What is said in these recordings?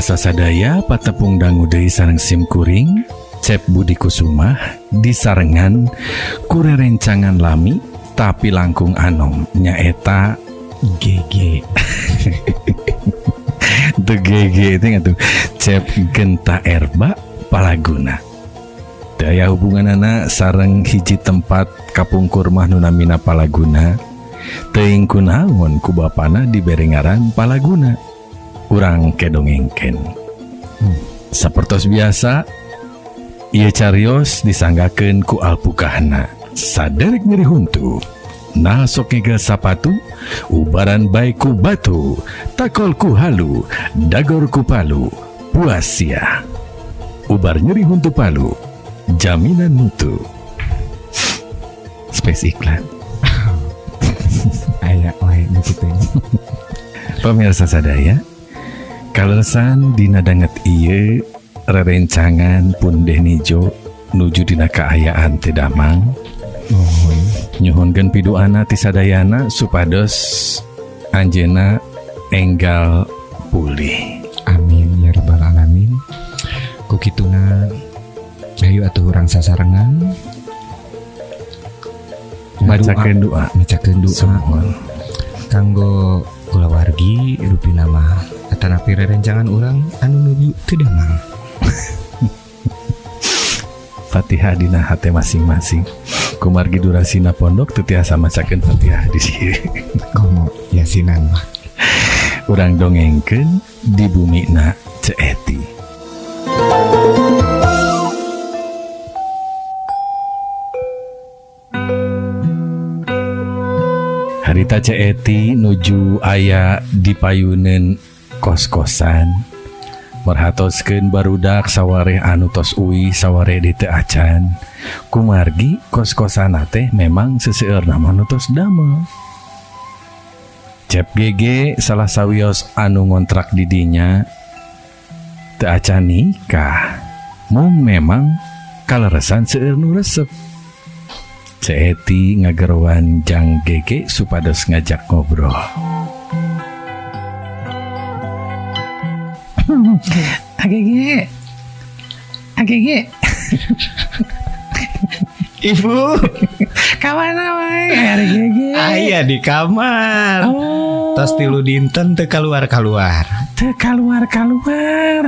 Pamirsa sadaya patepung dangu deui sareng simkuring Cep Budi Kusumah disarengan kurerencangan lami tapi langkung anom nyaeta GG. The GG itu ngatuh Cep Genta Erba Palaguna. Daya hubungan anak sareng hiji tempat kapungkur mah nu namina Palaguna. Teuing kunaon ku bapana dibere ngaran Palaguna. Urang kedongengken. Sapertos biasa ieu carios disanggakeun ku alpukahna. Saderek nyeri huntu. Nah sok ngegel sapatu, ubaran baik ku batu, takol ku halu, dagor ku palu, puas sia. Ubar nyeri huntu palu, jaminan mutu. Space iklan. Aya wae begitu. Pemirsa sadaya, kalesan dina danget ieu rerencangan Pundeh Nijo nuju dina kaayaan teh damang. Nyuhunkeun pidoana ti sadayana supados anjeunna enggal pulih. Amin ya rabbal alamin. Ku kituna ayo atuh urang sasarengan Macakeun doa. Sumohon. Kanggo kulawargi rupina mah atanapi rerencangan urang anu nuju teu damang. Fatihah dina hate masing-masing. Kumargi durasina pondok teu tiasa macakeun Fatihah di dieu. Komo yasinan mah. Urang dongengkeun di bumina Ceeti. Harita Ceeti nuju aya di payuneun kos-kosan. Merhatoskeun barudak sawareh anu tos uwi sawareh di teu acan. Kumargi kos-kosana teh memang seseueur nama nu tos damel. Cep GG salah sawios anu ngontrak di dinya teu acan nikah. Mung memang kaleresan seueur nu resep. Ceeti ngagerowan jang GG supados ngajak ngobrol. AGG Ibu kawana wae AGG aya di kamar. Tos tilu dinten teu kaluar-kaluar. Teu kaluar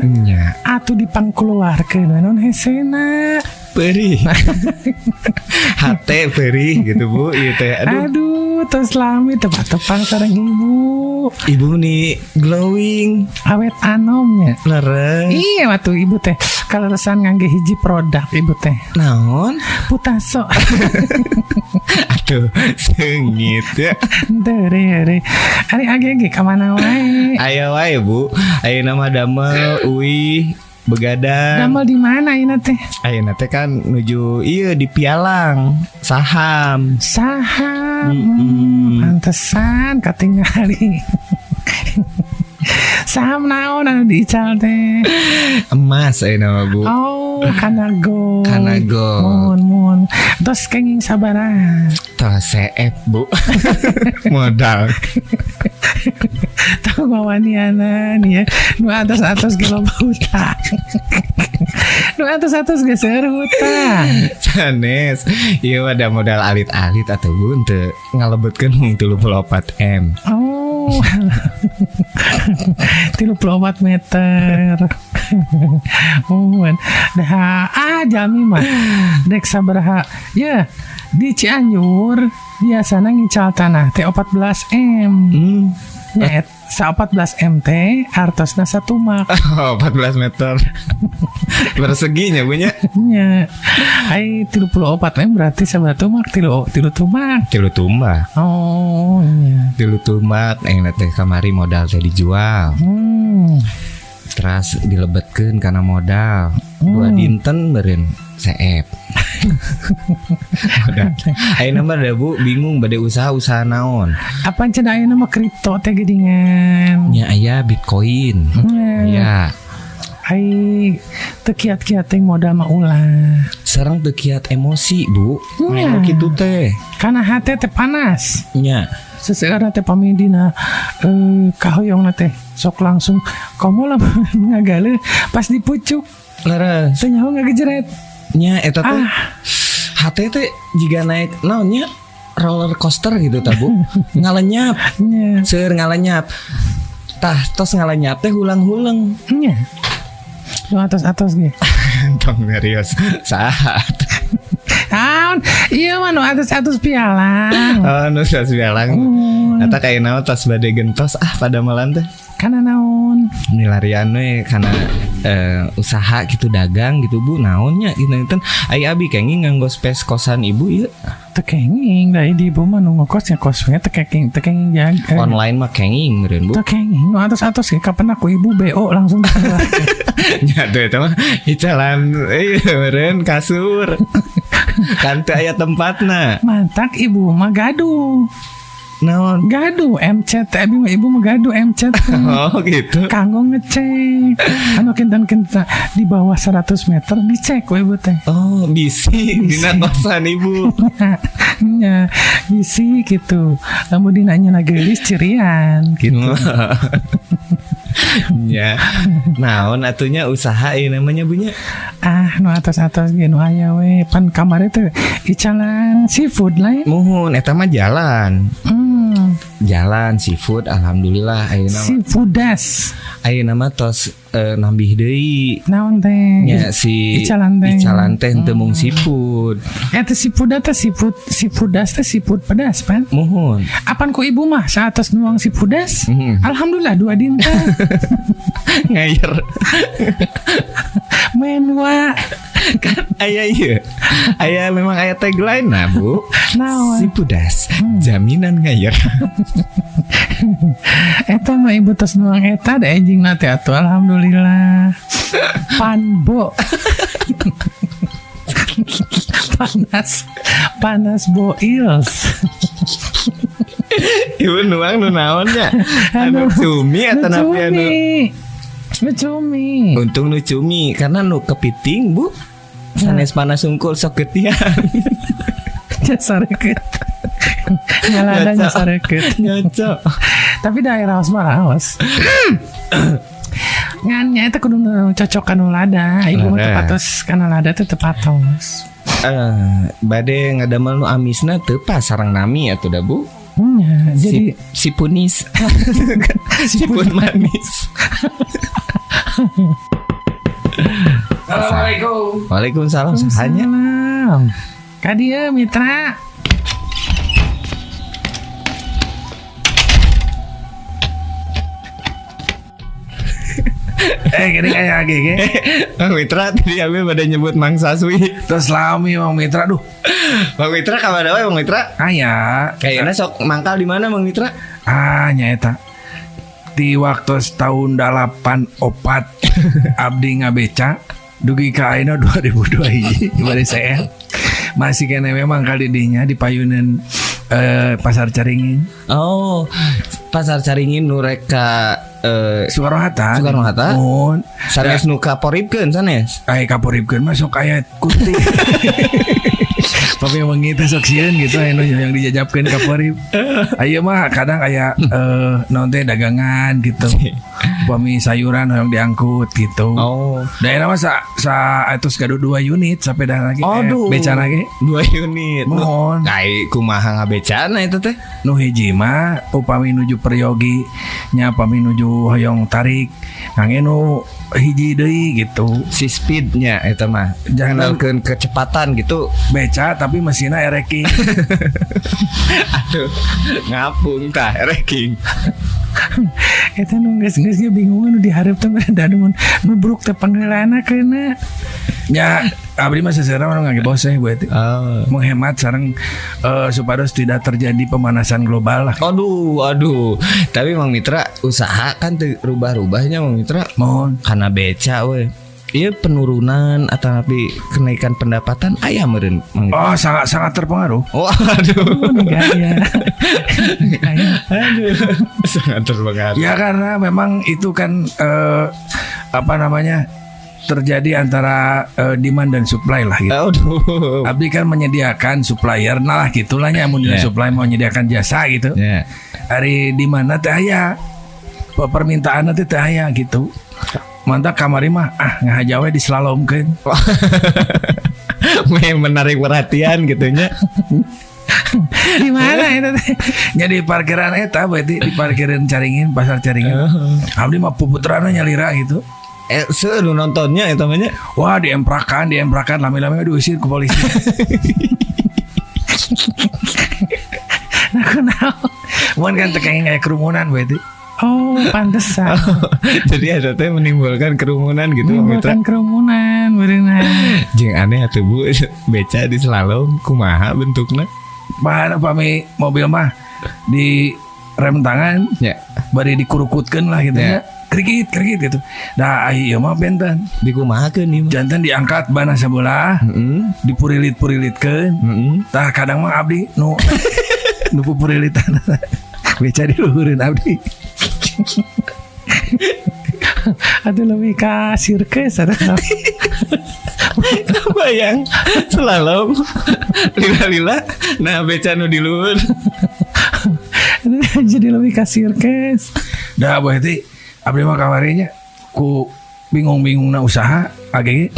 Nya atuh dipangkeluarkeun naon hesena perih. Hate perih gitu Bu. Ieu teh aduh tos lami tepang sareng ibu. Ibu nih glowing Awet anomnya leres. Iya waktu ibu teh kaleresan ngangge hiji produk ibu teh Naon? Putaso. Aduh sengit ya. Dere ari AGG ka mana wae? Aya wae Bu. Ayeuna mah damel uwi begadang. Damel di mana ieu teh? Ayeuna teh kan nuju ieu di Pialang saham. Pantesan katingali. Saham naon anu diical teh? Emas ayeuna mah Bu. Oh, Kanago. Kanago. Mun. Tos kenging sabaraha? Tos CF Bu. Modal. Tahu mawanianan ya. Nu atas-atas ge loba hutang. Nu atas-atas ge seueur hutang. Sanes. Ieu ada modal alit-alit atuh Bu teu ngalebetkeun mung 34 M. Oh. 34 meter. Dah jami mah dek sabaraha. Ya, di Cianjur biasana ngical tanah teh 14 M. Ya, sa 14 M teh artosna satumak. Oh, 14 meter. Berseginya punya. Nya. Ai 34 M berarti sabatumak tilu tumak. Tilu tumbah. Oh, iya. Tilu tumak ayeuna teh kamari modal teh dijual. Terus dilebetkeun kana modal. 2 dinten beureun CF. Ayeuna mah da Bu bingung bade usaha naon. Apaan cenah ayeuna mah kripto teh geuningan. Nya aya Bitcoin. Aya ai teu kiat-kiat teh modal mah ulah. Sareng teu kiat emosi, Bu. Nya. Aya kitu teh. Karena hati teh panas. Nya. Seseorang teh pamindina kahoyongna teh sok langsung komo lah ngagale pas dipucuk Leres. teh nyaho ngagejeret. Nya eta teh Ah, hate teh jiga naik naonnya roller coaster gitu ta, Bu. Ngalenyap. nya. Seur ngalenyap. Tah tos ngalenyap teh hulang-hulang. Nya. Lu atas-atas ge. Tong serius. Sahat. Naon? Iya mah nu atas-atas pialang. Oh, nu tas bialang. Eta kayak naon tas bade gentos pada malam teh. Kana naon? Nilarian we kana usaha gitu dagang gitu Bu naonnya gitu ai abi kenging nganggo space kosan ibu ieu Tekenging dari di ibu mah nu ngekosnya kosnya tekenging jag. online mah kenging meureun Bu. Tekenging nu atas-atas ge kapan aku ibu BO langsung Nya teh eta mah icalan meureun kasur. Kan teu aya tempatna. mantak ibu mah gaduh. Naon? Gaduh MCT ibu mah gaduh MCT. Oh gitu. Kanggo ngecek anu kinten-kinten di bawah 100 meter dicek we ibu teh. Oh, bisi dina kosan ibu. Nya bisi gitu. Lamun dinanya gelis cirian gitu. Ya. Naon atunya usaha ieu namanya bunya? Ah, nu atas-atas ge nu aya we pan kamari teh icalan seafood lain. Muhun eta mah jalan. Jalan seafood alhamdulillah ayeuna Seafoodas. mah tos nambih deui. Naon teh? Ya si Icalan teh. teu mung seafood. Eta seafood teh seafoodas teh seafood pedas pan. Muhun. Apan ku ibu mah saatos nuang seafoodas. Mhm. Alhamdulillah 2 dinten. Ngayer. Menwa. Kan aya ieu. Aya memang aya tagline nah, Bu. Naon? Seafooddas, jaminan ngayer. Eta mah ibu tos nuang eta da enjingna teh atuh alhamdulillah. Panbo. panas boils. Ibu nuang nu naonnya? Anu cumi eta napi anu? Cumi. Untung nu cumi karena nu kepiting, Bu. Sanes panas sungkul sok getian. Nyasareket. Nyalada nyasareket. Nyocok. Tapi daerah os mah raos. Ngannya eta kudu cocok anu lada. Ibu mah tepatos kana lada teh tepatos. Bade ngadamel nu amisna teu pas sareng nami atuh da, Bu. Nya, jadi Si punis. Sipun manis. Assalamualaikum. Waalaikumsalam. Sahanya. Salam. Kadia mitra. Gini kayak gini. Bang Mitra tadi Abi pada nyebut Mang Saswi. Terus lami Bang Mitra, duh. Bang Mitra kabar wae Bang Mitra? Aya. Kayaknya sok mangkal di mana Bang Mitra? Nyata. Di waktu tahun 84 abdi ngabeca dugi ka ayeuna 2002 bari saya. Masih kene memang kali dinya di payunan Pasar Caringin. Oh, Pasar Caringin nu rek ka Soekarno Hatta. Soekarno Hatta. Mun sanes nu kaporipkeun sanes. kaporipkeun masuk aya kunti. Tapi emang gitu sok sieun gitu anu yang dijajabkeun kaporip. Ayeuna mah kadang aya naon teh dagangan gitu. Upami sayuran yang diangkut gitu. Oh. Daerah mah sa atus gadu 2 unit sepeda lagi. Aduh. Beca lagi. 2 unit. Mohon. Kai kumaha ngabecana itu teh? Nu hiji mah upami nuju Peryogi nya upami nuju hoyong tarik ngangge nu hiji deui gitu. Si speednya eta mah. Jangan Nalkeun kecepatan gitu. beca tapi mesinnya ereking. Aduh, ngapung tah ranking. Eta nu geus ge bingung nu dihareup teh da mun nubruk teh panggeulana keuna. Ya abdi mah sesera mah ngangge bos buat Oh. menghemat sareng supados tidak terjadi pemanasan global lah. Aduh. Tapi Mang Mitra usaha kan teu rubah-rubahnya Mang Mitra. Mohon. Karena beca we. Iya penurunan atau tapi kenaikan pendapatan aya meureun Mang Mitra. Oh sangat terpengaruh. Oh, aduh. Gaya. Aduh. Sangat terpengaruh. Ya karena memang itu kan apa namanya terjadi antara demand dan supply lah gitu. Aduh. Abdi kan menyediakan supplier, nah lah gitulah nya mun Yeah. supply mau menyediakan jasa gitu. Ya. Hari di mana teh aya permintaan teh aya gitu. Mantap kamari mah ngahajawe dislalomkeun. Menarik perhatian gitunya. Di mana itu teh? Nya di parkiran eta berarti di parkiran Caringin, pasar Caringin. Abdi mah puputrana nyalira gitu. Lu nontonnya itu namanya. Wah diemprakan lami-lami diusir ke polisi. Aku naon. Mun kan tekengin kayak kerumunan berarti. Oh, pantesan. Jadi ada teh menimbulkan kerumunan gitu Bang Mitra. Bukan kerumunan, berenang. Jeung aneh atuh Bu, beca di slalom kumaha bentukna? Bahan pami mobil mah di rem tangan Ya, bari dikurukutkeun lah gitu Ya. ya. Krikit gitu. Dah ieu mah benten. dikumahakeun ieu mah. Jantan diangkat bana sebelah, Heeh. dipurilit-purilitkeun. Heeh. Tah kadang mah abdi nu purilitan. Beca diluhureun abdi. Aduh lebih ke sirkus atau Bayang slalom lila-lila nah beca nu di luhur. jadi lebih ke sirkus. Dah berarti abdi mah kamarinya ku bingung-bingungna usaha AGG.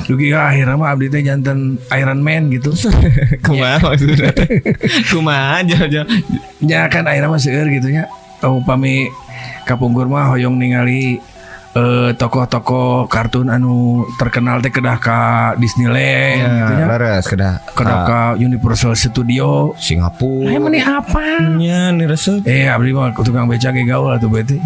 Dugi ka akhirnya mah abdi teh jantan Iron Man gitu. Kumaha maksudnya? Kumaha jauh-jauh. Ya kan akhirnya mah seueur gitu nya. Upami kapungkur mah hoyong ningali tokoh-tokoh kartun anu terkenal teh kedah ka Disneyland gitu nya. Laras kedah Kedah ka Universal Studio. Singapura. Emang ini apa? Nya nih resep. Abdi mah tukang beca ge gaul atuh berarti.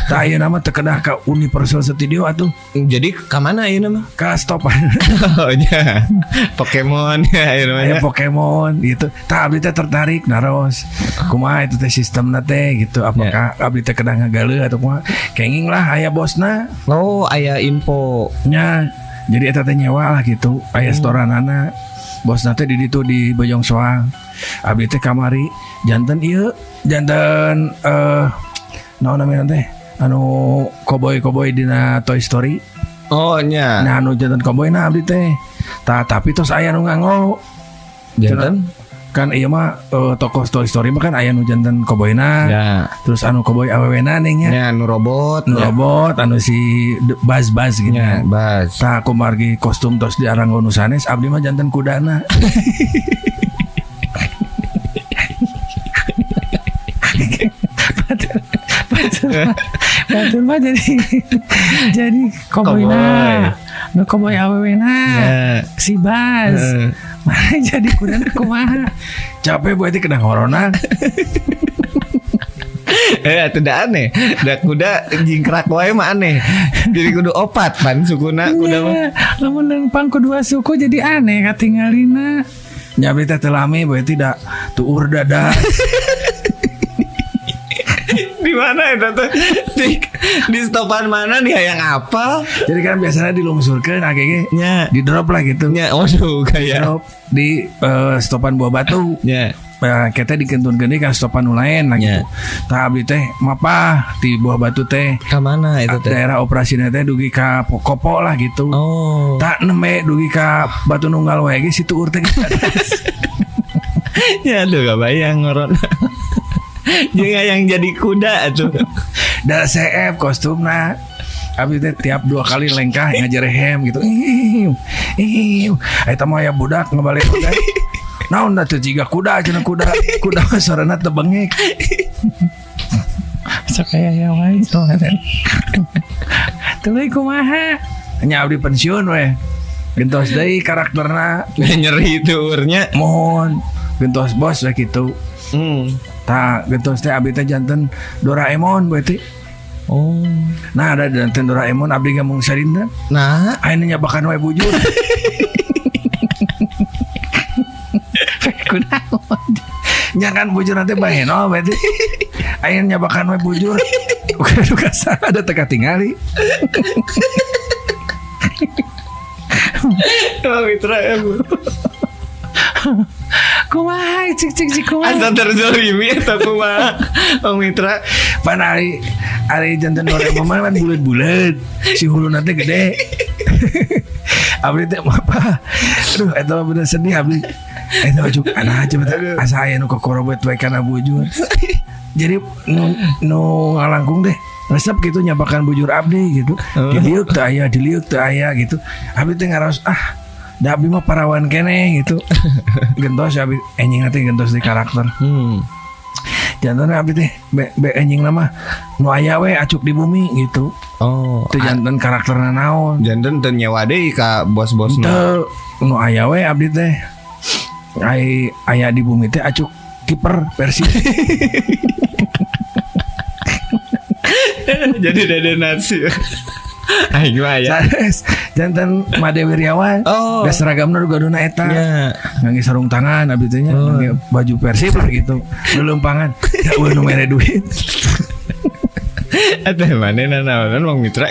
Tah ieu nama teu kedah ka Universal Studio atuh Jadi ke mana ieu mah? ka stopan. Oh ya. Pokemon ya ieu Aya namanya. Pokemon gitu. Tah abdi teh tertarik naros. Kumaha itu teh sistemna teh gitu. Apakah abdi teh kedah ngagaleun atau kumaha? Kenging lah aya bosna Oh, aya info. nya. Jadi eta teh nyewa lah gitu. Aya storanana. Bosna teh di ditu di Bojong Soang. Abdi teh kamari janten ieu janten naon namanya teh anu koboi dina Toy Story. Oh nya. Nah anu janten koboi na abdi teh. Tapi tos aya nu nganggo. Jantan? Kan iya mah tokoh Toy Story mah kan aya nu janten koboyna. Ya. Terus anu koboi awewena ning nya. Nya nu robot. Nu robot anu si Buzz gitu. Nya, bas. Tah aku margi kostum tos diaranggo nu sanes abdi mah janten kudana. Batur mah jadi koboyna. Nu koboy awewena. Ya. Si Bas. Mana jadi kudana kumaha? Capek berarti kena ngoronan. Itu udah aneh. Udah kuda jingkrak wae mah aneh. Jadi kudu opat pan sukuna kuda mah. Lamun lempang kedua suku jadi aneh katingalina. Nyabi teh teu lami berarti da tuur dada. Di mana itu tuh? Di stopan mana nih yang apa? Jadi kan biasanya dilungsurkeun AGG. Nya. Di drop lah gitu. Nya, waduh kayak. Drop di stopan Buah Batu. Nya. Kita dikentun gini kan stopan nu lain lah gitu. Tah abdi teh mapah di Buah Batu teh. Ke mana itu teh? Daerah operasinya teh dugi ka Kopo lah gitu. Oh. Tak nembe dugi ka Batu Nunggal wae ge situ urang teh. Ya aduh gak bayang ngoron. Juga yang jadi kuda tuh. Da CF kostumna. Abdi teh tiap 2 kali lengkah ngajerehem gitu. Eta mah aya budak ngebalik kuda. Naon da teu jiga kuda cenah kuda mah sorana teu bengek. Sok aya ya wae soalnya. Tuluy kumaha? Nya abdi pensiun we. Gentos deui karakterna. Nyeri itu urnya. Mohon gentos bos we kitu. Tah gentos teh abdi teh janten Doraemon berarti. Oh. Nah ada janten Doraemon abdi ngomong sarinda. Nah, Ayeuna nyabakan wae bujur. Kunaon? Nya kan bujur nanti baheno berarti. Ayeuna nyabakan wae bujur. Udah ada teka tingali. oh, mitra ya Bu. Kumaha cik kumaha. Asa terzolimi eta kumaha Bang Mitra. Pan ari jantan orang mama kan bulat-bulat. Si hulu nanti gede. Abdi teh apa? Aduh, eta mah bener sedih abdi. Eta mah cuk anak aja betul. Asa aya nu kokorobet wae kana bujur. Jadi nu ngalangkung deh. Resep gitu nyapakan bujur abdi gitu. Diliuk teu aya gitu. Abdi teh ngaros da abdi mah parawan keneh gitu. Gentos abdi enjing teh gentos di karakter. Jantan abdi teh be enjing nama nu aya we acuk di bumi gitu. Oh, Itu jantan karakterna naon. janten teu nyewa deui ka bos-bosna. Teu nu aya we abdi teh. Aya di bumi teh acuk kiper Persib. Jadi dada nasi. Aing mah ya. Sanes jantan Made Wiryawan. Oh. Da seragamna gaduna eta. Ya. Ngangge sarung tangan abdi teh nya ngangge baju Persib gitu. Leuleumpangan. Da eueuh nu mere duit. Eta manehna naonan Bang Mitra.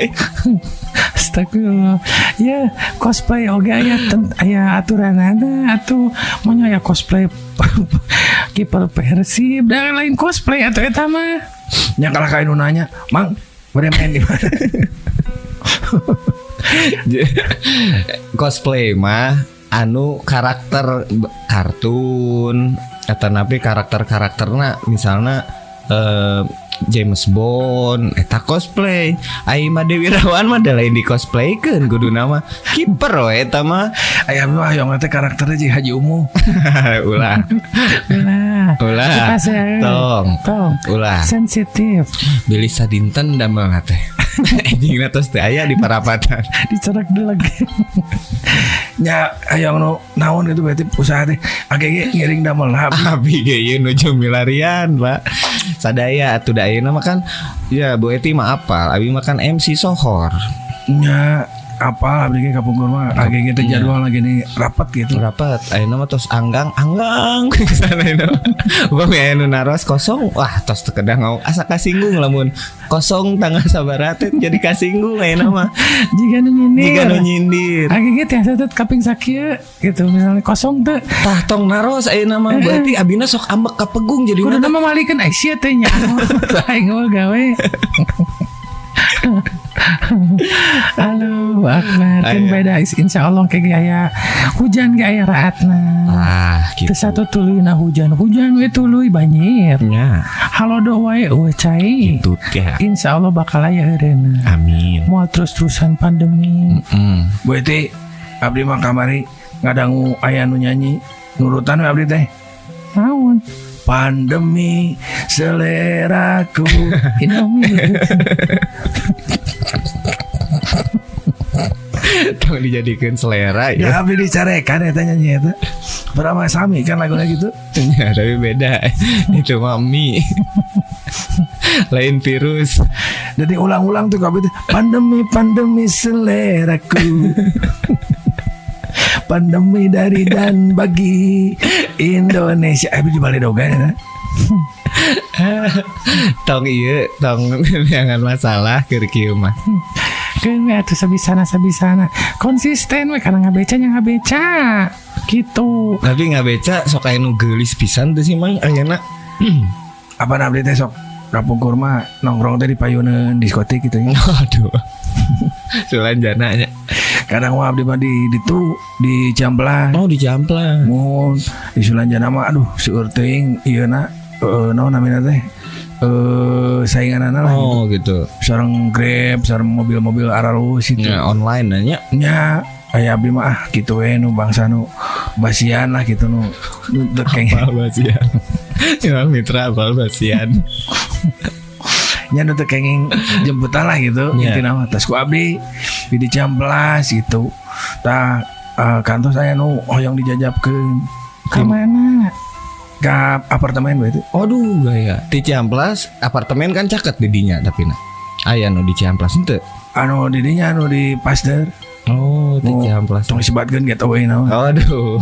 Astagfirullah. Ya, cosplay oge aya aturanana atuh mun aya cosplay kiper Persib dan lain cosplay atuh eta mah. Nya kalah ka anu nanya, "Mang, bade main di mana?" Cosplay mah anu karakter kartun eta napi karakterna misalnya James Bond eta cosplay. Ai Made Wirawan mah da lain di cosplaykeun kuduna mah kiper we eta mah. Aya mah hayong teh karakternya jeung Haji Umu. Ulah. Ulah. Kipas ya. Tong. Ulah. Sensitif. Beli sadinten damel teh. Anjingna tos teu aya di parapatan. Dicerak deleg. Nya hayong nu naon itu berarti usaha teh agege ngiring damel abdi. Abi ge ieu nuju milarian, Pak. Sadaya atuh da ayeuna mah kan ya Bu Eti mah apal, abi mah kan MC Sohor. Nya apa abdi ge kapungkur mah agege teh jadwal lagi nih rapat gitu. Rapat ayeuna mah tos anggang sana itu. Upami aya nu naros kosong, wah tos teu kedah ngau asa kasinggung lamun kosong tanggal sabaraha teh jadi kasinggung ayeuna mah. Jika nu nyindir. Jika nu nyindir. Agege teh satet kaping sakieu gitu misalnya kosong teh. Tah tong naros ayeuna mah berarti abina sok ambek kapegung jadi Kudu nama malikeun sia teh nya. Aing mah gawe. Halo, Akbar. Kan beda insyaallah kayak aya hujan ge aya raatna. gitu. Teu satu tuluy hujan we tuluy banjir. Nya, Halo do wae cai. gitu ya. Insyaallah bakal aya eureuna. Amin. Moal terus-terusan pandemi. Bu Eti, abdi mah kamari ngadangu aya nu nyanyi nurutan we abdi teh. Naon? Pandemi seleraku. Indomie. Tong dijadikan selera Ya ya. abdi dicarekan eta nyanyi eta. Berama sami kan lagunya gitu. Ya, tapi beda. Itu mah mie. Lain virus. Jadi ulang-ulang tuh abdi teh pandemi seleraku. Pandemi dari dan bagi Indonesia. Abdi di Baledogan ya. Tong iya, tong jangan masalah keur kieu mah. Keun we atuh sabisana. Konsisten we karena ngabeca nya ngabeca. Gitu. Tapi ngabeca sok aya nu geulis pisan teh sih Mang ayeuna. Apa abdi teh sok kapungkur mah nongkrong teh di payuneun diskotik gitu ya. Aduh. Sulanjana nya. Kadang mah abdi mah di Ciamplas. Oh, di Jamplang. Mun di Sulanjana mah aduh seueur teuing ieu na naon namina teh sainganana lah gitu. Oh, gitu. Sareng Grab, sareng mobil-mobil aralus itu. Ya, online nanya. Nya aya abdi mah kitu we nu bangsa nu basian lah gitu nu dekeng. Apal basian. Ya mitra apal basian. Nya nu dekenging jemputan lah gitu. Ya. Intina mah tas ku abdi di Ciamplas gitu. Tah kantos aya nu hoyong dijajabkeun Ka mana? ka apartemen berarti. Aduh gaya. Di Ciamplas apartemen kan caket di dinya tapi na. Aya nu di Ciamplas henteu. Anu di dinya anu di Pasteur. Oh, di Ciamplas. Tong disebatkeun getaway naon. Aduh.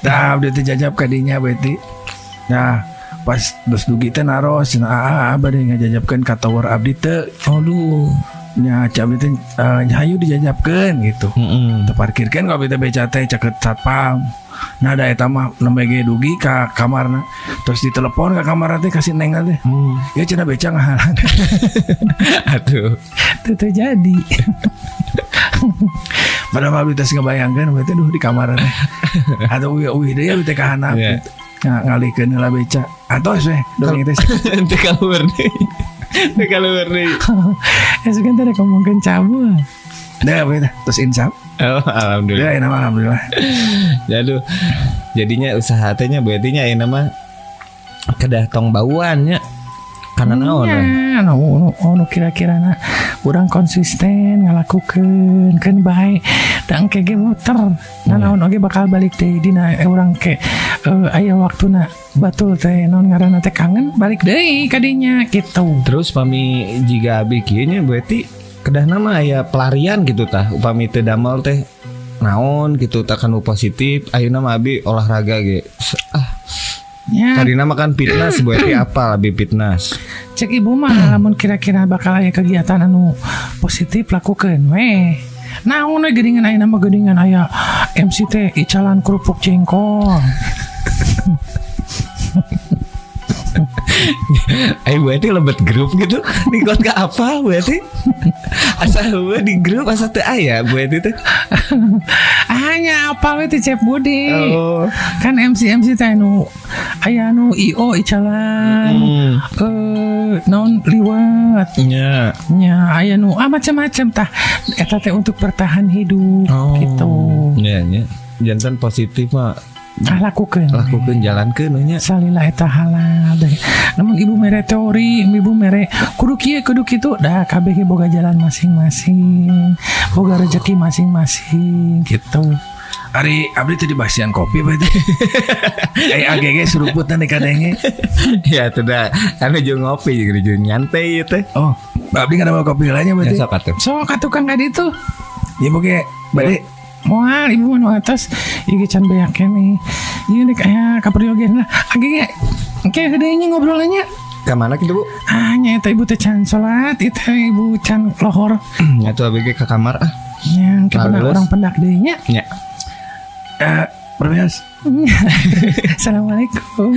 Tah abdi teh jajab ka dinya berarti. Nah, pas dos dugi teh naros cenah bade ngajajabkeun ka tower abdi teu. Aduh. nya abdi teh hayu dijajabkeun gitu. Teu parkirkeun ka abdi teh beca teh caket satpam. Nah da eta mah nembe ge dugi ka kamarna. Terus ditelepon ka kamar teh kasih neng teh. Ya cenah beca ngahalang. Aduh. Itu terjadi. Padahal abdi teh ngabayangkeun abdi teh duh di kamar teh. Atau uih deui abdi teh ka handap Iya. gitu. Ngalikeun heula beca. Atos we dongeng teh. Teu kaluar deui. Teu kaluar deui. Esok kan tadi ngomongin cabul. Da abdi teh terus insap. Oh, alhamdulillah. Ya enak alhamdulillah. Aduh. Jadinya usaha teh nya berarti nya ayeuna mah kedah tong bauan nya. Karena naon we? Ya, nu kira-kira na urang konsisten ngalakukeun keun bae da engke ge muter. Nah naon oge bakal balik deui dina urang ke aya waktuna batul teh naon ngaranna teh kangen balik deui ka dinya gitu. Terus pami jika abi kieu nya berarti kedah nama aya pelarian gitu tah upami teu damel teh naon gitu tah kanu positif ayeuna mah abi olahraga ge. Ya, Tadi nama kan fitness berarti apa lebih fitness. cek ibu mah lamun kira-kira bakal aya kegiatan anu positif lakukeun we. Naon we geuningan ayeuna mah geuningan aya MC teh icalan kerupuk jengkol. Ayo berarti lebet grup gitu. Nikon ke apa berarti? Asa heueuh di grup asa teu aya berarti teh. Hanya apa we teh Cep Budi. Oh. Kan MC teh anu aya anu IO icalan. Naon liwat. Nya. Nya aya nu macam-macam tah eta teh untuk bertahan hidup gitu. Nya nya. Jantan positif mah Lakukeun. jalankeun nya. Salila eta halal deh. Namun ibu mere teori, ibu mere kudu kieu kudu kitu, dah kabeh ge boga jalan masing-masing, boga rezeki masing-masing gitu. Ari abdi teh dibasian kopi bae teh. AGG suruputna di kadenge. Ya teu da. Anu jeung ngopi jeung nyantai ieu teh. Oh, abdi kada mau kopi lainnya Ya berarti. sok atuh. So ka tukang ka ditu. Ya boge bade Moal ibu mah nu atas ieu ge can beak nih. Ieu dek aya ka periogeun lah. Age ge gedenya ngobrolnya. Ka mana kitu, Bu? Nya eta ibu teh can salat, itu ibu can lohor. Nya tuh abg ke kamar ah. Yang pernah Halus. orang pendak deui nya. Nya. permias. Assalamualaikum.